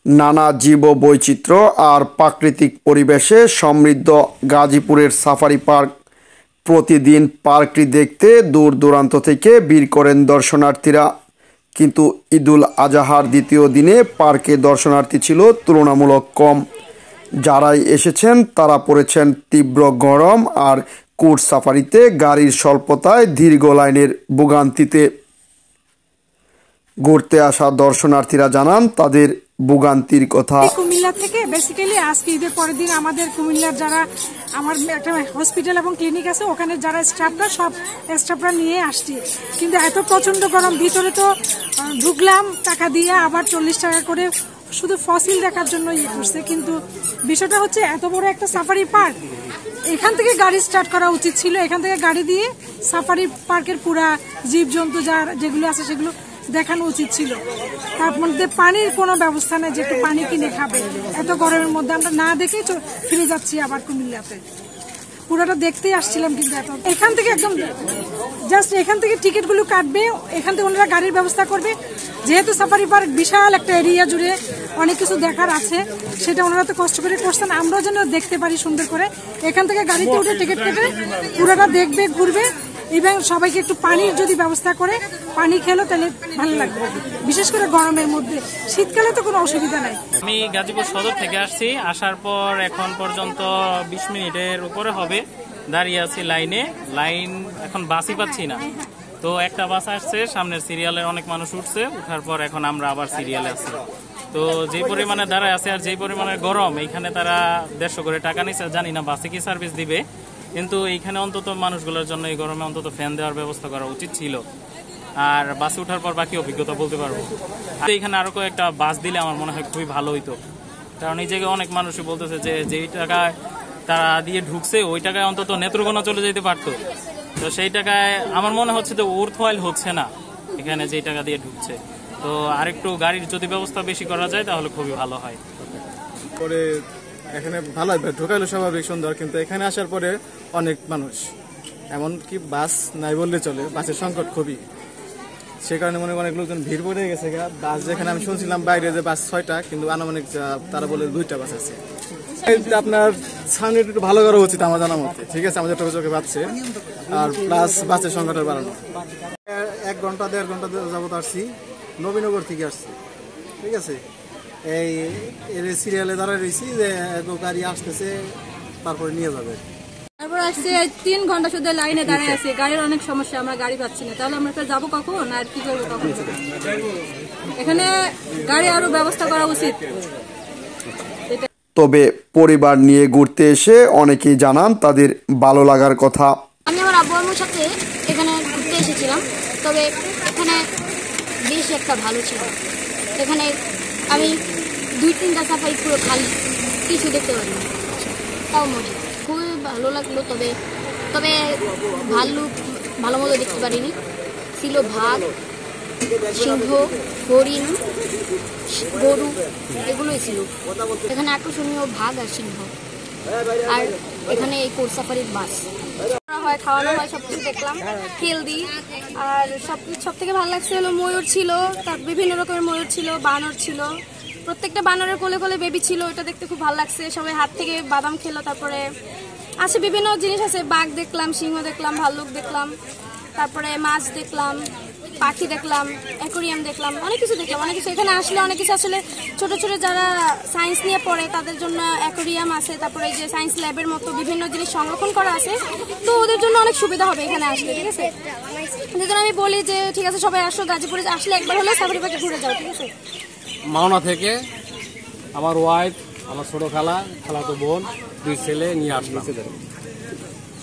নানা জীববৈচিত্র্য আর প্রাকৃতিক পরিবেশে সমৃদ্ধ গাজীপুরের সাফারি পার্ক। প্রতিদিন পার্কটি দেখতে দূর দূরান্ত থেকে ভিড় করেন দর্শনার্থীরা। কিন্তু ঈদুল আজহার দ্বিতীয় দিনে পার্কে দর্শনার্থী ছিল তুলনামূলক কম। যারাই এসেছেন তারা পড়েছেন তীব্র গরম আর কোর্ট সাফারিতে গাড়ির স্বল্পতায় দীর্ঘ লাইনের ভোগান্তিতে। ঘুরতে আসা দর্শনার্থীরা জানান তাদের ভোগান্তির কথা। কুমিল্লা থেকে বেসিক্যালি আজকে ঈদের পরের দিন আমাদের কুমিল্লার যারা আমার একটা হসপিটাল এবং ক্লিনিক আছে ওখানে যারা স্টাফরা সব স্টাফরা নিয়ে আসছি, কিন্তু এত প্রচন্ড গরম ভিতরে তো ঢুকলাম টাকা দিয়ে আবার 40 টাকা করে শুধু ফসিল দেখার জন্য করছে। কিন্তু বিষয়টা হচ্ছে এত বড় একটা সাফারি পার্ক, এখান থেকে গাড়ি স্টার্ট করা উচিত ছিল। এখান থেকে গাড়ি দিয়ে সাফারি পার্কের পুরা জীবজন্তু যেগুলো আছে সেগুলো দেখানো উচিত ছিল। তার মধ্যে পানির কোনো ব্যবস্থা নেই যে একটু পানি কিনে খাবে। এত গরমের মধ্যে আমরা না দেখে ফিরে যাচ্ছি আবার কুমিল্লাতে। পুরোটা দেখতেই আসছিলাম, কিন্তু এখান থেকে একদম জাস্ট এখান থেকে টিকিটগুলো কাটবে, এখান থেকে ওনারা গাড়ির ব্যবস্থা করবে। যেহেতু সাফারি পার্ক বিশাল একটা এরিয়া জুড়ে অনেক কিছু দেখার আছে, সেটা ওনারা তো কষ্ট করে করছেন, আমরাও যেন দেখতে পারি সুন্দর করে। এখান থেকে গাড়িতে উঠে টিকিট কেটে পুরোটা দেখবে, ঘুরবে। ইভেন সবাইকে একটু পানির যদি ব্যবস্থা করে পানি খেলো তাহলে ভালো লাগবে, বিশেষ করে গরমের মধ্যে। শীতকালে তো কোনো অসুবিধা নাই। আমি গাজীপুর সদর থেকে আসছি, আসার পর এখন পর্যন্ত 20 মিনিটের উপরে হবে দাঁড়িয়ে আছি লাইন এখন বাসই পাচ্ছি না। তো একটা বাস আসছে, সামনের সিরিয়ালে অনেক মানুষ উঠছে, উঠার পর এখন আমরা আবার সিরিয়ালে আছি। তো যে পরিমাণে দাঁড়ায় আছে আর যে পরিমাণে গরম, এইখানে তারা 150 করে টাকা নিচ্ছে, জানি না বাসে কি সার্ভিস দিবে, কিন্তু এইখানে অন্তত মানুষগুলোর জন্য এই গরমে অন্তত ফ্যান দেওয়ার ব্যবস্থা করা উচিত ছিল। আর বাসে ওঠার পর বাকি অভিজ্ঞতা বলতে পারবো। এইখানে আরো কয়েকটা বাস দিলে আমার মনে হয় খুবই ভালো হইতো, কারণ এই জায়গায় অনেক মানুষই বলতেছে যে যেই টাকায় তারা দিয়ে ঢুকছে ওই টাকায় অন্তত নেত্রকোনা চলে যেতে পারতো। তো সেই টাকায় আমার মনে হচ্ছে যে ওর্থওয়াইল হচ্ছে না এখানে যেই টাকা দিয়ে ঢুকছে। তো আরেকটু গাড়ির যদি ব্যবস্থা বেশি করা যায় তাহলে খুবই ভালো হয়। পরে এখানে ভালো ঢোকাইলো স্বাভাবিক সুন্দর, কিন্তু এখানে আসার পরে অনেক মানুষ, এমনকি বাস নাই বললে চলে, বাসের সংকট খুবই। সে কারণে মনে অনেক লোকজন ভিড় পড়ে গেছে। বাস যেখানে আমি শুনছিলাম বাইরে যে বাস 6টা, কিন্তু আনুমানিক তারা বলে 2টা বাস আছে। আপনার সামনে একটু ভালো করা উচিত আমার জানা মতে, ঠিক আছে, আমাদের চোখে পাচ্ছে। আর প্লাস বাসের সংকটের বাড়ানো। 1 ঘন্টা 1.5 ঘন্টা যাবত আসছি, নবীনগর থেকে আসছি, ঠিক আছে। এই সিরিয়ালে দাঁড়ায় রয়েছি যে গাড়ি আসতেছে, তারপরে নিয়ে যাবে। তারপর আসছে 3 ঘন্টা শুধু লাইনে দাঁড়িয়ে আছে, গাড়ির অনেক সমস্যা, আমরা গাড়ি পাচ্ছি না। তাহলে আমরা যাবো কখন আর কি করবো কখন? এখানে গাড়ি আরো ব্যবস্থা করা উচিত। তবে পরিবার নিয়ে ঘুরতে এসে অনেকেই জানান তাদের ভালো লাগার কথা। আমি আমার আব্বু আম্মুর সাথে এখানে ঘুরতে এসেছিলাম, তবে এখানে বেশ একটা ভালো ছিল। এখানে আমি 2-3টা সাফারি পুরো খালি, কিছু দেখতে পারিনি, তাও মজা খুবই ভালো লাগলো। তবে ভাল্লুক ভালো মতো দেখতে পারিনি, ছিল বাঘ, সিংহ, হরিণ, গরু, এগুলোই ছিল। এখানে আকর্ষণীয় বাঘ আর সিংহ। আর এখানে এই কোর্ট সাফারির বাস হয়, খাওয়ানো হয়, সবকিছু দেখলাম, হেলদি। আর সব থেকে ভালো লাগছে হলো ময়ূর ছিল, তার বিভিন্ন রকমের ময়ূর ছিল, বানর ছিল, প্রত্যেকটা বানরের কোলে কোলে বেবি ছিল, এটা দেখতে খুব ভালো লাগছে। সবাই হাত থেকে বাদাম খেলো। তারপরে আছে বিভিন্ন জিনিস আছে, বাঘ দেখলাম, সিংহ দেখলাম, ভাল্লুক দেখলাম, তারপরে মাছ দেখলাম, পাখি দেখলাম, অ্যাকোরিয়াম দেখলাম, অনেক কিছু দেখলাম, অনেক কিছু। এখানে আসলে অনেক কিছু, আসলে ছোট ছোট যারা সায়েন্স নিয়ে পড়ে তাদের জন্য অ্যাকোরিয়াম আছে, তারপরে যে সায়েন্স ল্যাবের মতো বিভিন্ন জিনিস সংরক্ষণ করা আছে, তো ওদের জন্য অনেক সুবিধা হবে এখানে আসলে, ঠিক আছে। যেজন্য আমি বলি যে ঠিক আছে, সবাই আসো, গাজীপুরে আসলে একবার হলে সাফারি পার্কে ঘুরে যাও, ঠিক আছে। মাওনা থেকে আমার ওয়াইফ, আমার ছোট খালাতো বোন, 2 ছেলে নিয়ে আসলাম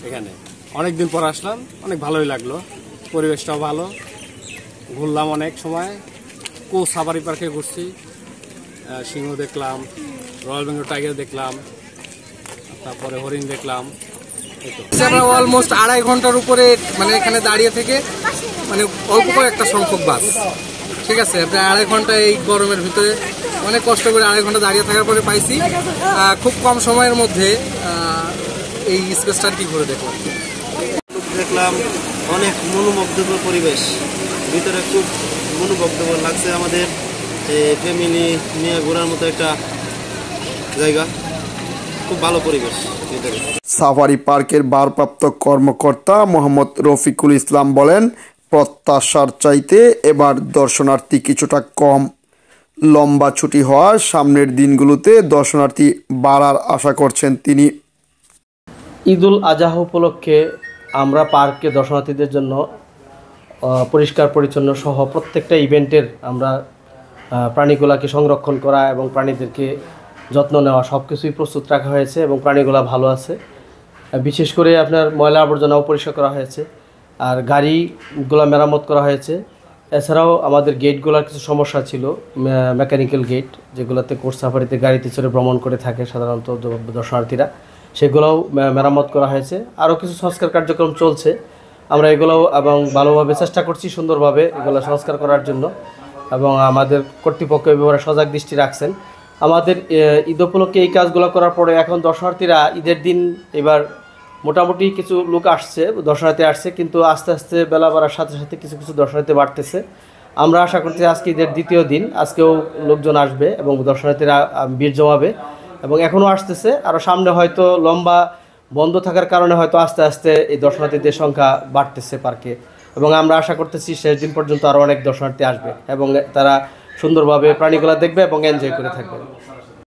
এখানে। অনেকদিন পর আসলাম, অনেক ভালোই লাগলো, পরিবেশটাও ভালো, ঘুরলাম অনেক সময়। সাফারি পার্কে ঘুরছি, সিংহ দেখলাম, রয়্যাল বেঙ্গল টাইগার দেখলাম, তারপরে হরিণ দেখলাম। আমরা অলমোস্ট 2.5 ঘন্টার উপরে মানে এখানে দাঁড়িয়ে থেকে মানে অল্প কয়েকটা সংখ্যক বাস, ঠিক আছে। প্রায় 2.5 ঘন্টা এই গরমের ভিতরে অনেক কষ্ট করে 2.5 ঘন্টা দাঁড়িয়ে থাকার পরে পাইছি। খুব কম সময়ের মধ্যে এই স্পেসটা কি ঘুরে দেখলাম। অনেক মনোমুগ্ধকর পরিবেশ, ভিতরে খুব মনোমুগ্ধকর লাগছে আমাদের। ফ্যামিলি নিয়ে ঘোরার মতো একটা জায়গা, খুব ভালো পরিবেশ ভিতরে। সাফারি পার্কের ভারপ্রাপ্ত কর্মকর্তা মোহাম্মদ রফিকুল ইসলাম বলেন, প্রত্যাশার চাইতে এবার দর্শনার্থী কিছুটা কম। লম্বা ছুটি হওয়ার সামনের দিনগুলোতে দর্শনার্থী বাড়ার আশা করছেন তিনি। ঈদুল আজহা উপলক্ষে আমরা পার্কে দর্শনার্থীদের জন্য পরিষ্কার পরিচ্ছন্ন সহ প্রত্যেকটা ইভেন্টের আমরা প্রাণীগুলাকে সংরক্ষণ করা এবং প্রাণীদেরকে যত্ন নেওয়া সব কিছুই প্রস্তুত রাখা হয়েছে এবং প্রাণীগুলা ভালো আছে। বিশেষ করে আপনার ময়লা আবর্জনাও পরিষ্কার করা হয়েছে, আর গাড়িগুলো মেরামত করা হয়েছে। এছাড়াও আমাদের গেটগুলোর কিছু সমস্যা ছিল, মেকানিক্যাল গেট যেগুলোতে কোর্স সাফারিতে গাড়িতে চড়ে ভ্রমণ করে থাকে সাধারণত দর্শনার্থীরা, সেগুলোও মেরামত করা হয়েছে। আরও কিছু সংস্কার কার্যক্রম চলছে, আমরা এগুলোও এবং ভালোভাবে চেষ্টা করছি সুন্দরভাবে এগুলো সংস্কার করার জন্য, এবং আমাদের কর্তৃপক্ষ এ ব্যাপারে সজাগ দৃষ্টি রাখছেন। আমাদের ঈদ উপলক্ষে এই কাজগুলো করার পরে এখন দর্শনার্থীরা ঈদের দিন এবার মোটামুটি কিছু লোক আসছে, দর্শনার্থী আসছে, কিন্তু আস্তে আস্তে বেলা বাড়ার সাথে সাথে কিছু কিছু দর্শনার্থী বাড়তেছে। আমরা আশা করছি আজকে ঈদের দ্বিতীয় দিন, আজকেও লোকজন আসবে এবং দর্শনার্থীরা ভিড় জমাবে এবং এখনও আসতেছে। আরও সামনে হয়তো লম্বা বন্ধ থাকার কারণে হয়তো আস্তে আস্তে এই দর্শনার্থীদের সংখ্যা বাড়তেছে পার্কে, এবং আমরা আশা করতেছি শেষ দিন পর্যন্ত আরও অনেক দর্শনার্থী আসবে এবং তারা সুন্দরভাবে প্রাণীগুলো দেখবে এবং এনজয় করে থাকবে।